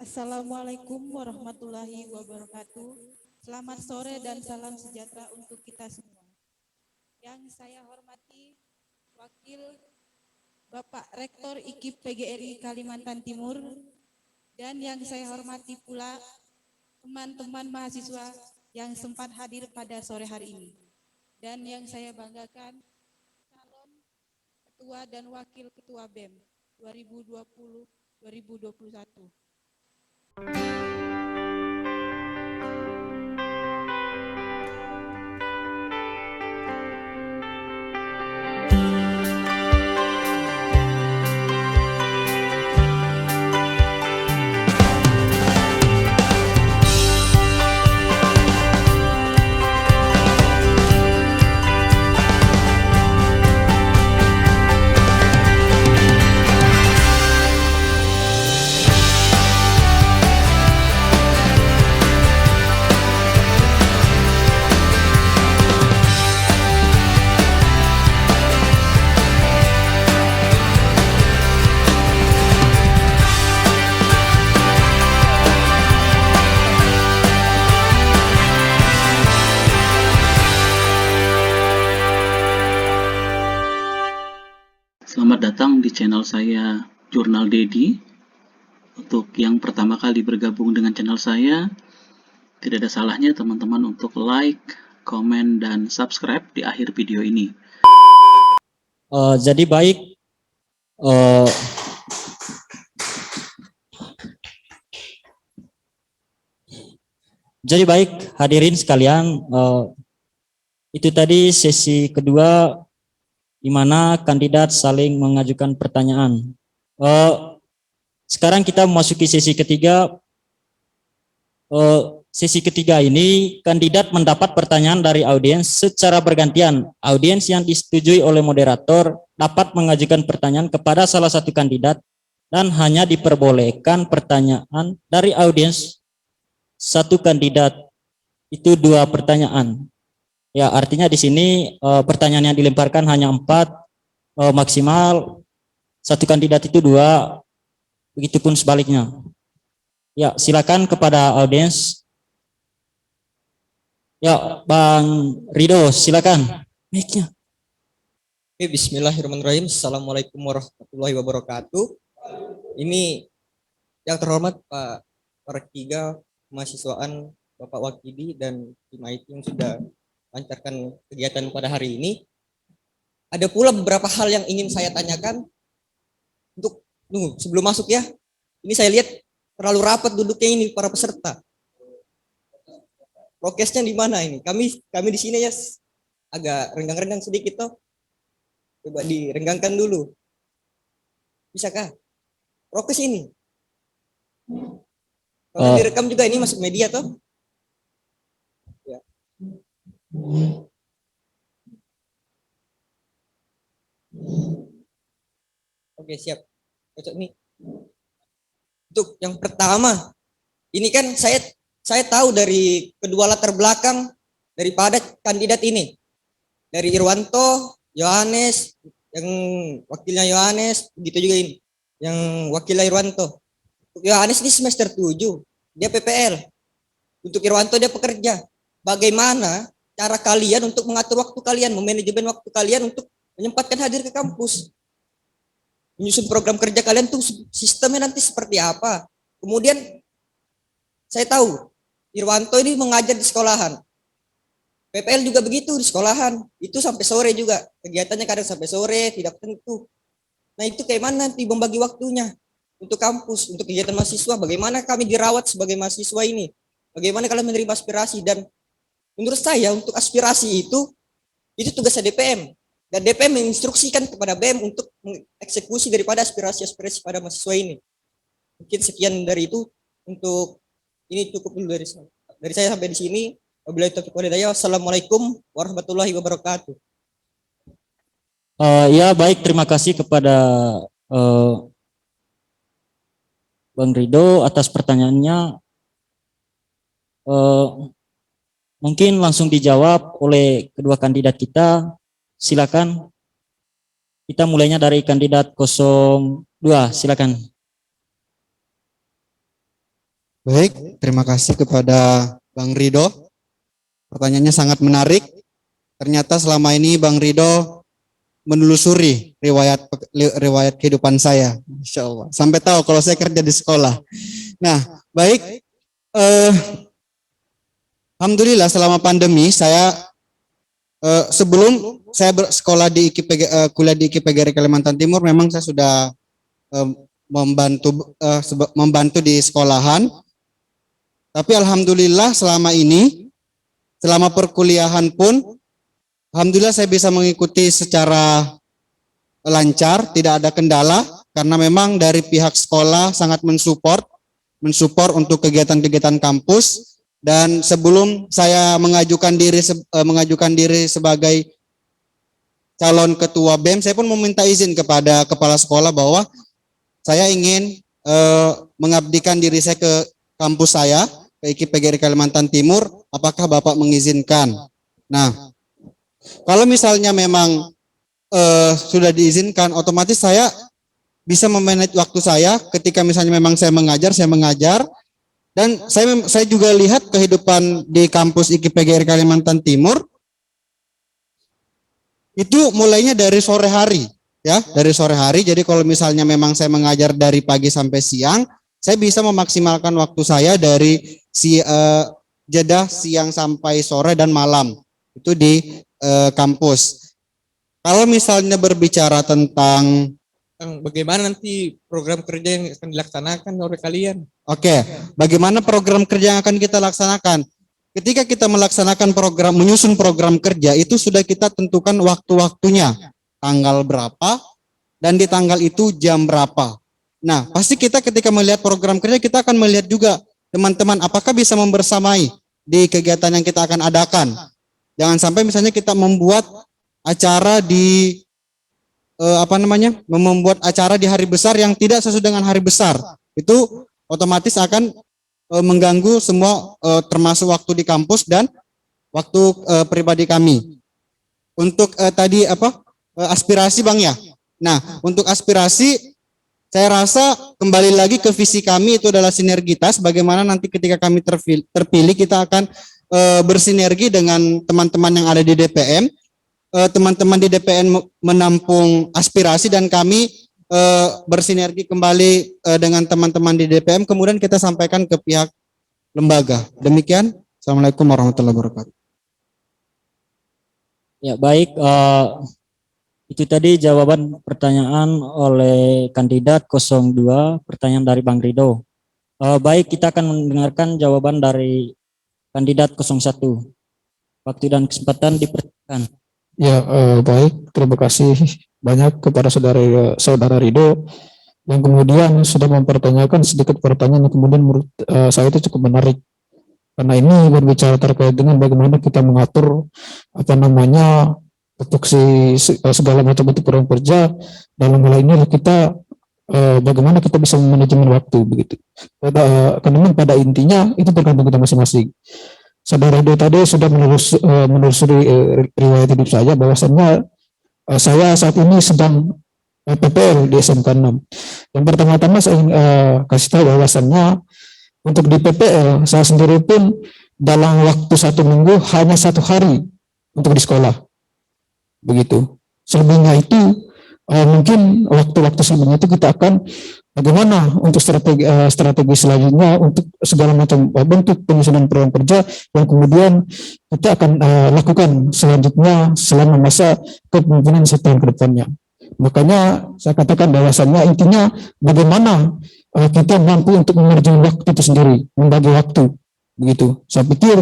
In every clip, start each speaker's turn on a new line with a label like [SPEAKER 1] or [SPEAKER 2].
[SPEAKER 1] Assalamualaikum warahmatullahi wabarakatuh. Selamat sore dan salam sejahtera untuk kita semua. Yang saya hormati Wakil Bapak Rektor IKIP PGRI Kalimantan Timur, dan yang saya hormati pula teman-teman mahasiswa yang sempat hadir pada sore hari ini. Dan yang saya banggakan, calon Ketua dan Wakil Ketua BEM 2020-2021.
[SPEAKER 2] Selamat datang di channel saya, Jurnal Dedi. Untuk yang pertama kali bergabung dengan channel saya, tidak ada salahnya teman-teman untuk like, komen, dan subscribe di akhir video ini.
[SPEAKER 3] Jadi baik, hadirin sekalian, itu tadi sesi kedua di mana kandidat saling mengajukan pertanyaan. Sekarang kita memasuki sesi ketiga. Sesi ketiga ini kandidat mendapat pertanyaan dari audiens secara bergantian. Audiens yang disetujui oleh moderator dapat mengajukan pertanyaan kepada salah satu kandidat dan hanya diperbolehkan pertanyaan dari audiens satu kandidat, itu 2 pertanyaan. Ya, artinya di sini pertanyaan yang dilemparkan hanya 4, maksimal satu kandidat itu 2, begitupun sebaliknya. Ya, silakan kepada audiens. Ya, Bang Rido, silakan. Mic-nya.
[SPEAKER 4] Bismillahirrahmanirrahim. Assalamualaikum warahmatullahi wabarakatuh. Ini yang terhormat Pak Warkiga Mahasiswaan Bapak Wakidi dan tim IT yang sudah lancarkan kegiatan pada hari ini. Ada pula beberapa hal yang ingin saya tanyakan. Sebelum masuk ya. Ini saya lihat terlalu rapat duduknya ini para peserta. Prokesnya di mana ini? Kami di sini ya agak renggang-renggang sedikit toh. Coba direnggangkan dulu. Bisakah? Prokes ini. Kalau direkam juga ini masuk media toh. Ya. Oke, siap. Cocok nih. Untuk yang pertama, ini kan saya tahu dari kedua latar belakang daripada kandidat ini. Dari Irwanto, Yohanes, yang wakilnya Yohanes, begitu juga ini. Yang wakilnya Irwanto. Untuk Yohanes ini semester 7, dia PPL. Untuk Irwanto dia pekerja. Bagaimana cara kalian untuk mengatur waktu kalian, memanajemen waktu kalian untuk menyempatkan hadir ke kampus? Menyusun program kerja kalian tuh sistemnya nanti seperti apa? Kemudian saya tahu Irwanto ini mengajar di sekolahan. PPL juga begitu di sekolahan. Itu sampai sore juga. Kegiatannya kadang sampai sore, tidak tentu. Nah, itu kayak mana nanti membagi waktunya untuk kampus, untuk kegiatan mahasiswa? Bagaimana kami dirawat sebagai mahasiswa ini? Bagaimana kalian menerima aspirasi? Dan menurut saya untuk aspirasi itu tugasnya DPM. Dan DPM menginstruksikan kepada BEM untuk mengeksekusi daripada aspirasi-aspirasi pada mahasiswa ini. Mungkin sekian dari itu. Untuk ini cukup dulu dari saya sampai di sini. Wabillahi taufiq wal hidayah. Wassalamualaikum warahmatullahi wabarakatuh.
[SPEAKER 3] Ya, baik, terima kasih kepada Bang Rido atas pertanyaannya. Mungkin langsung dijawab oleh kedua kandidat kita. Silakan. Kita mulainya dari kandidat 02, silakan.
[SPEAKER 5] Baik, terima kasih kepada Bang Rido. Pertanyaannya sangat menarik. Ternyata selama ini Bang Rido menelusuri riwayat kehidupan saya. Insya Allah. Sampai tahu kalau saya kerja di sekolah. Nah, baik. Alhamdulillah selama pandemi saya sebelum saya bersekolah di kuliah di IKIPGRI Kalimantan Timur, memang saya sudah membantu di sekolahan. Tapi alhamdulillah selama ini, selama perkuliahan pun, alhamdulillah saya bisa mengikuti secara lancar, tidak ada kendala, karena memang dari pihak sekolah sangat mensupport untuk kegiatan-kegiatan kampus. Dan sebelum saya mengajukan diri sebagai calon ketua BEM, saya pun meminta izin kepada kepala sekolah bahwa saya ingin mengabdikan diri saya ke kampus saya, ke IKIPGRI Kalimantan Timur, apakah Bapak mengizinkan? Nah, kalau misalnya memang sudah diizinkan, otomatis saya bisa memanage waktu saya. Ketika misalnya memang saya mengajar. Dan saya juga lihat kehidupan di kampus IKIPGRI Kalimantan Timur itu mulainya dari sore hari, ya, dari sore hari. Jadi kalau misalnya memang saya mengajar dari pagi sampai siang, saya bisa memaksimalkan waktu saya dari jeda siang sampai sore dan malam itu di kampus. Kalau misalnya berbicara tentang
[SPEAKER 4] bagaimana nanti program kerja yang akan dilaksanakan oleh kalian?
[SPEAKER 5] Oke, bagaimana program kerja yang akan kita laksanakan? Ketika kita melaksanakan menyusun program kerja, itu sudah kita tentukan waktu-waktunya, tanggal berapa, dan di tanggal itu jam berapa. Nah, pasti kita ketika melihat program kerja, kita akan melihat juga teman-teman apakah bisa membersamai di kegiatan yang kita akan adakan. Jangan sampai misalnya kita membuat acara di membuat acara di hari besar yang tidak sesuai dengan hari besar. Itu otomatis akan mengganggu semua, termasuk waktu di kampus dan waktu pribadi kami. Untuk tadi aspirasi Bang ya. Nah, untuk aspirasi saya rasa kembali lagi ke visi kami, itu adalah sinergitas. Bagaimana nanti ketika kami terpilih kita akan bersinergi dengan teman-teman yang ada di DPM. Teman-teman di DPN menampung aspirasi dan kami bersinergi kembali dengan teman-teman di DPM, kemudian kita sampaikan ke pihak lembaga. Demikian. Assalamualaikum warahmatullahi wabarakatuh.
[SPEAKER 3] Ya, baik, itu tadi jawaban pertanyaan oleh kandidat 02, pertanyaan dari Bang Rido. Baik, kita akan mendengarkan jawaban dari kandidat 01. Waktu dan kesempatan dipersilakan.
[SPEAKER 6] Ya, baik, terima kasih banyak kepada saudara Rido yang kemudian sudah mempertanyakan sedikit pertanyaan yang kemudian menurut saya itu cukup menarik, karena ini berbicara terkait dengan bagaimana kita mengatur untuk segala macam bentuk program kerja. Dalam hal ini kita bagaimana kita bisa manajemen waktu begitu. Karena pada intinya itu tergantung kita masing-masing. Saudara Rido tadi sudah menelusuri riwayat hidup saya, bahwasannya saya saat ini sedang PPL di SMK 6. Yang pertama-tama saya ingin kasih tahu bahwasannya untuk di PPL saya sendiri pun dalam waktu 1 minggu hanya 1 hari untuk di sekolah. Begitu. Selebihnya itu mungkin waktu-waktu sebelumnya itu kita akan bagaimana untuk strategi selanjutnya untuk segala macam bentuk penyusunan program kerja yang kemudian kita akan lakukan selanjutnya selama masa kepemimpinan setahun ke depannya. Makanya saya katakan bahwasannya intinya bagaimana kita mampu untuk memanage waktu itu sendiri, membagi waktu. Begitu. Saya pikir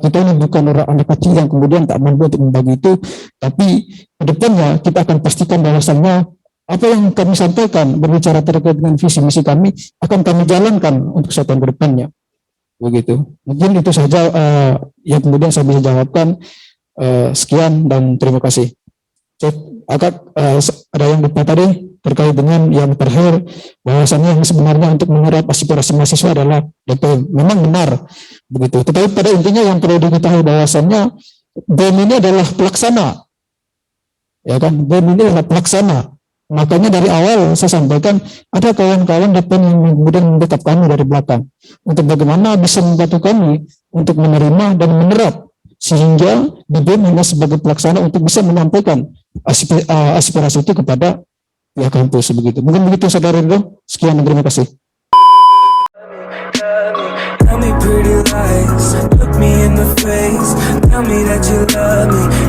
[SPEAKER 6] kita ini bukan orang anak kecil yang kemudian tak mampu untuk membagi itu, tapi ke depannya kita akan pastikan bahwasannya apa yang kami sampaikan berbicara terkait dengan visi misi kami akan kami jalankan untuk 1 tahun ke depannya. Begitu. Mungkin itu saja yang kemudian saya bisa jawabkan. Sekian dan terima kasih. Ada yang lupa tadi terkait dengan yang terakhir, bahwasannya yang sebenarnya untuk menyerap aspirasi mahasiswa adalah DPM. Memang benar begitu. Tetapi pada intinya yang perlu diketahui bahwasannya BEM ini adalah pelaksana. Ya kan, BEM ini adalah pelaksana. Makanya dari awal saya sampaikan ada kawan-kawan depan yang kemudian mendekap kami dari belakang untuk bagaimana bisa membantu kami untuk menerima dan menerap sehingga di BEM hanya sebagai pelaksana untuk bisa menyampaikan aspirasi itu kepada pihak kampus begitu. Mungkin begitu Saudara Ridho. Sekian dan terima kasih.
[SPEAKER 7] Tell me pretty lies, look me in the face, tell me that you love me.